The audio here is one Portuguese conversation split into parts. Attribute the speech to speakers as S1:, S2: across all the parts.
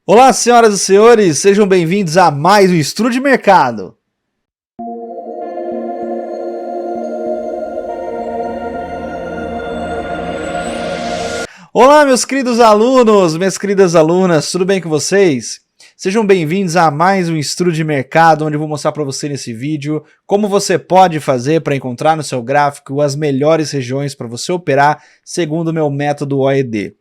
S1: Olá, senhoras e senhores, sejam bem-vindos a mais um Estudo de Mercado. Olá, meus queridos alunos, minhas queridas alunas, tudo bem com vocês? Sejam bem-vindos a mais um Estudo de Mercado, onde eu vou mostrar para você nesse vídeo como você pode fazer para encontrar no seu gráfico as melhores regiões para você operar segundo o meu método OED.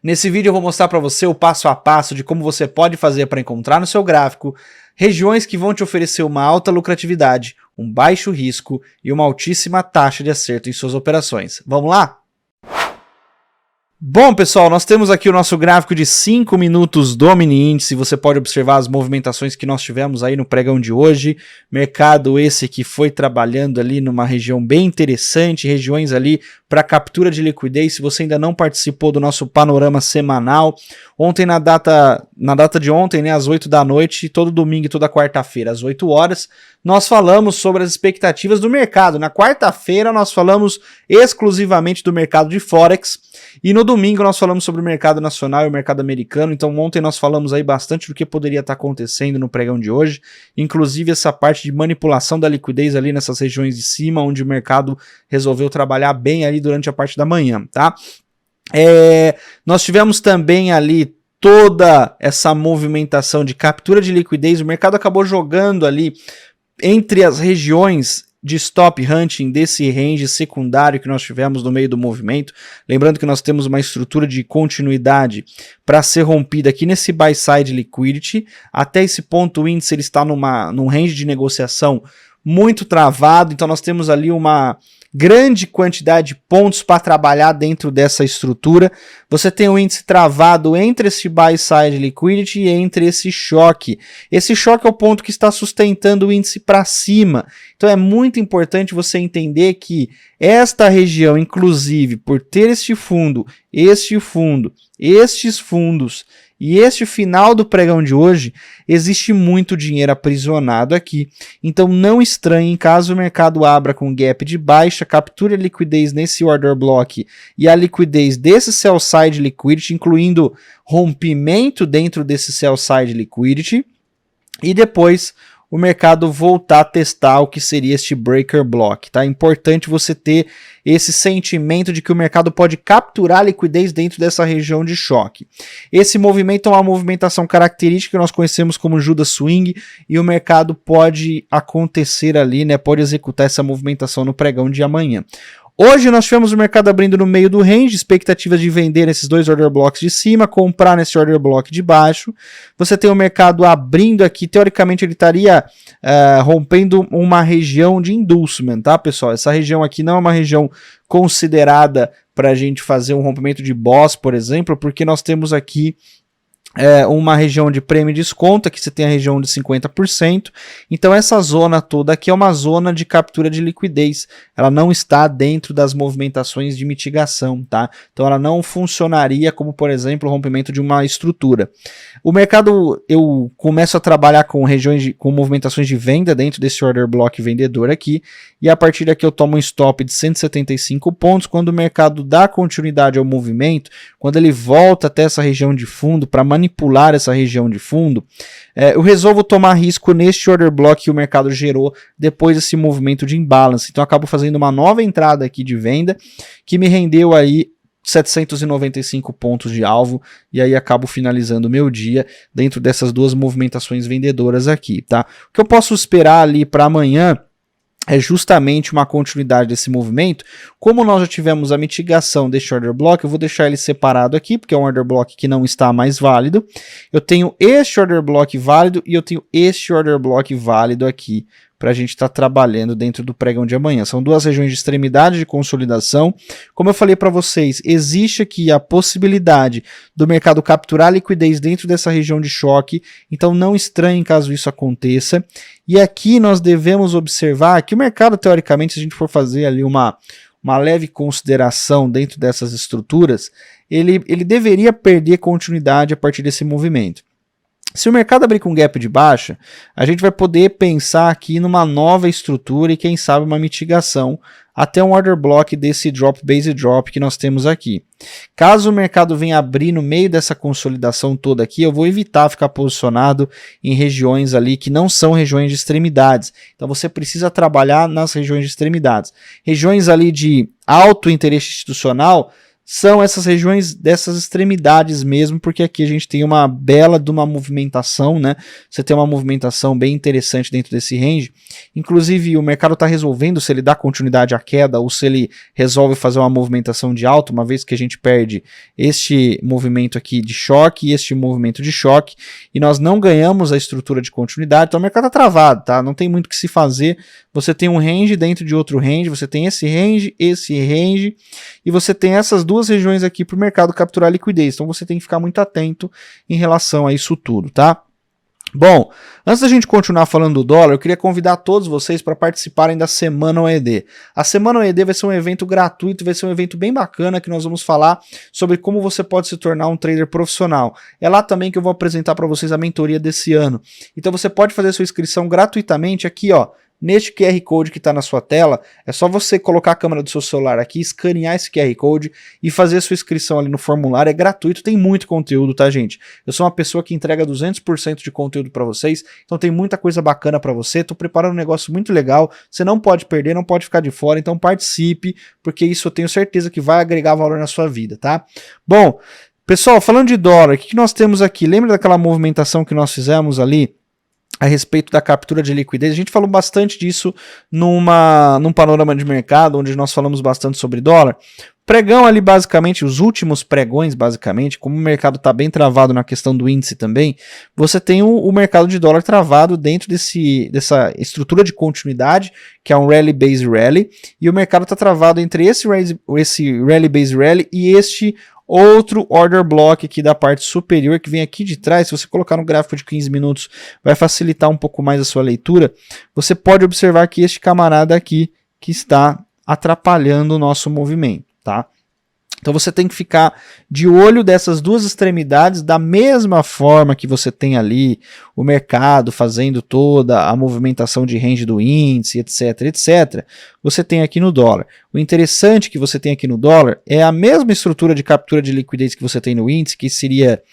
S1: Nesse vídeo eu vou mostrar para você o passo a passo de como você pode fazer para encontrar no seu gráfico regiões que vão te oferecer uma alta lucratividade, um baixo risco e uma altíssima taxa de acerto em suas operações. Vamos lá? Bom, pessoal, nós temos aqui o nosso gráfico de 5 minutos do mini índice. Você pode observar as movimentações que nós tivemos aí no pregão de hoje. Mercado esse que foi trabalhando ali numa região bem interessante, regiões ali para captura de liquidez. Se você ainda não participou do nosso panorama semanal, ontem na data de ontem, né, às 8 da noite, todo domingo e toda quarta-feira, às 8 horas, nós falamos sobre as expectativas do mercado. Na quarta-feira nós falamos exclusivamente do mercado de Forex e no domingo nós falamos sobre o mercado nacional e o mercado americano. Então ontem nós falamos aí bastante do que poderia estar acontecendo no pregão de hoje, inclusive essa parte de manipulação da liquidez ali nessas regiões de cima, onde o mercado resolveu trabalhar bem ali durante a parte da manhã, tá? Nós tivemos também ali toda essa movimentação de captura de liquidez. O mercado acabou jogando ali entre as regiões de stop hunting desse range secundário que nós tivemos no meio do movimento. Lembrando que nós temos uma estrutura de continuidade para ser rompida aqui nesse buy side liquidity. Até esse ponto o índice ele está num range de negociação muito travado, então nós temos ali uma grande quantidade de pontos para trabalhar dentro dessa estrutura. Você tem o índice travado entre esse buy side liquidity e entre esse choque. Esse choque é o ponto que está sustentando o índice para cima. Então é muito importante você entender que esta região, inclusive, por ter este fundo, estes fundos e este final do pregão de hoje, existe muito dinheiro aprisionado aqui. Então não estranhe caso o mercado abra com gap de baixa, capture a liquidez nesse order block e a liquidez desse sell side liquidity, incluindo rompimento dentro desse sell side liquidity, e depois o mercado voltar a testar o que seria este breaker block, tá? É importante você ter esse sentimento de que o mercado pode capturar a liquidez dentro dessa região de choque. Esse movimento é uma movimentação característica que nós conhecemos como Judas Swing, e o mercado pode acontecer ali, né? Pode executar essa movimentação no pregão de amanhã. Hoje nós tivemos o mercado abrindo no meio do range, expectativas de vender nesses dois order blocks de cima, comprar nesse order block de baixo. Você tem o mercado abrindo aqui, teoricamente ele estaria rompendo uma região de inducement, tá, pessoal? Essa região aqui não é uma região considerada para a gente fazer um rompimento de Boss, por exemplo, porque nós temos aqui uma região de prêmio e desconto, aqui você tem a região de 50%, então essa zona toda aqui é uma zona de captura de liquidez, ela não está dentro das movimentações de mitigação, tá? Então ela não funcionaria como, por exemplo, o rompimento de uma estrutura. O mercado, eu começo a trabalhar com regiões com movimentações de venda dentro desse order block vendedor aqui, e a partir daqui eu tomo um stop de 175 pontos, quando o mercado dá continuidade ao movimento, quando ele volta até essa região de fundo para manipular essa região de fundo, eu resolvo tomar risco neste order block que o mercado gerou depois desse movimento de imbalance. Então eu acabo fazendo uma nova entrada aqui de venda que me rendeu aí 795 pontos de alvo, e aí acabo finalizando o meu dia dentro dessas duas movimentações vendedoras aqui, tá? O que eu posso esperar ali para amanhã é justamente uma continuidade desse movimento. Como nós já tivemos a mitigação deste order block, eu vou deixar ele separado aqui, porque é um order block que não está mais válido. Eu tenho este order block válido e eu tenho este order block válido aqui, para a gente estar trabalhando dentro do pregão de amanhã. São duas regiões de extremidade de consolidação. Como eu falei para vocês, existe aqui a possibilidade do mercado capturar liquidez dentro dessa região de choque, então não estranhe caso isso aconteça. E aqui nós devemos observar que o mercado, teoricamente, se a gente for fazer ali uma leve consideração dentro dessas estruturas, ele deveria perder continuidade a partir desse movimento. Se o mercado abrir com gap de baixa, a gente vai poder pensar aqui numa nova estrutura e quem sabe uma mitigação até um order block desse drop base drop que nós temos aqui. Caso o mercado venha abrir no meio dessa consolidação toda aqui, eu vou evitar ficar posicionado em regiões ali que não são regiões de extremidades. Então você precisa trabalhar nas regiões de extremidades. Regiões ali de alto interesse institucional são essas regiões dessas extremidades mesmo, porque aqui a gente tem uma bela de uma movimentação, né? Você tem uma movimentação bem interessante dentro desse range. Inclusive o mercado está resolvendo se ele dá continuidade à queda ou se ele resolve fazer uma movimentação de alta, uma vez que a gente perde este movimento aqui de choque e este movimento de choque, e nós não ganhamos a estrutura de continuidade, então o mercado está travado, tá? Não tem muito o que se fazer. Você tem um range dentro de outro range, você tem esse range, e você tem essas duas regiões aqui para o mercado capturar liquidez. Então você tem que ficar muito atento em relação a isso tudo, tá? Bom, antes da gente continuar falando do dólar, eu queria convidar todos vocês para participarem da Semana OED. A Semana OED vai ser um evento gratuito, vai ser um evento bem bacana que nós vamos falar sobre como você pode se tornar um trader profissional. É lá também que eu vou apresentar para vocês a mentoria desse ano. Então você pode fazer sua inscrição gratuitamente aqui, ó. Neste QR Code que está na sua tela, é só você colocar a câmera do seu celular aqui, escanear esse QR Code e fazer a sua inscrição ali no formulário. É gratuito, tem muito conteúdo, tá, gente? Eu sou uma pessoa que entrega 200% de conteúdo para vocês, então tem muita coisa bacana para você. Tô preparando um negócio muito legal, você não pode perder, não pode ficar de fora, então participe, porque isso eu tenho certeza que vai agregar valor na sua vida, tá? Bom, pessoal, falando de dólar, o que nós temos aqui? Lembra daquela movimentação que nós fizemos ali a respeito da captura de liquidez? A gente falou bastante disso num panorama de mercado, onde nós falamos bastante sobre dólar. Pregão ali, basicamente, os últimos pregões, basicamente, como o mercado está bem travado na questão do índice também, você tem o mercado de dólar travado dentro dessa estrutura de continuidade, que é um rally base rally, e o mercado está travado entre esse rally base rally e este outro order block aqui da parte superior, que vem aqui de trás. Se você colocar no gráfico de 15 minutos, vai facilitar um pouco mais a sua leitura. Você pode observar que este camarada aqui que está atrapalhando o nosso movimento, tá? Então você tem que ficar de olho dessas duas extremidades, da mesma forma que você tem ali o mercado fazendo toda a movimentação de range do índice, etc, etc. Você tem aqui no dólar. O interessante que você tem aqui no dólar é a mesma estrutura de captura de liquidez que você tem no índice, que seria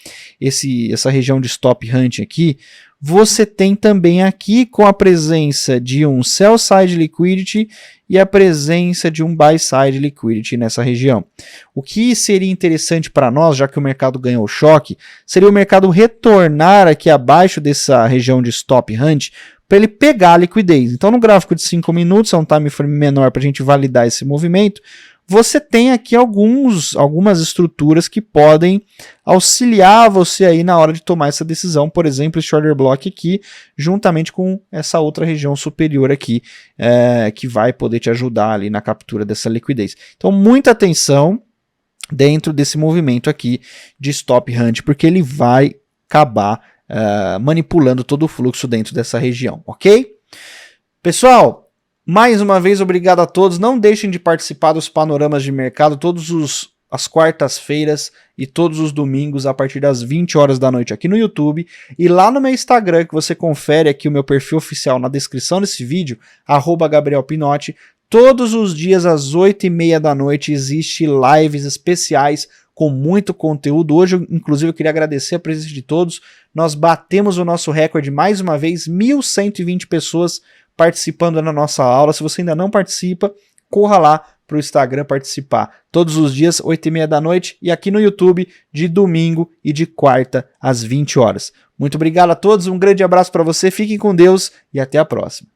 S1: essa região de stop hunt aqui. Você tem também aqui com a presença de um sell side liquidity e a presença de um buy side liquidity nessa região. O que seria interessante para nós, já que o mercado ganhou o choque, seria o mercado retornar aqui abaixo dessa região de stop hunt para ele pegar a liquidez. Então no gráfico de 5 minutos, é um time frame menor para a gente validar esse movimento, você tem aqui algumas estruturas que podem auxiliar você aí na hora de tomar essa decisão. Por exemplo, esse order block aqui, juntamente com essa outra região superior aqui, que vai poder te ajudar ali na captura dessa liquidez. Então, muita atenção dentro desse movimento aqui de stop hunt, porque ele vai acabar manipulando todo o fluxo dentro dessa região, ok? Pessoal, mais uma vez, obrigado a todos. Não deixem de participar dos panoramas de mercado todas as quartas-feiras e todos os domingos a partir das 20 horas da noite aqui no YouTube. E lá no meu Instagram, que você confere aqui o meu perfil oficial na descrição desse vídeo, @GabrielPinotti. Todos os dias às 8h30 da noite existe lives especiais com muito conteúdo. Hoje, inclusive, eu queria agradecer a presença de todos. Nós batemos o nosso recorde mais uma vez, 1.120 pessoas participando na nossa aula. Se você ainda não participa, corra lá para o Instagram participar. Todos os dias, 8h30 da noite, e aqui no YouTube, de domingo e de quarta, às 20 horas. Muito obrigado a todos, um grande abraço para você, fiquem com Deus e até a próxima.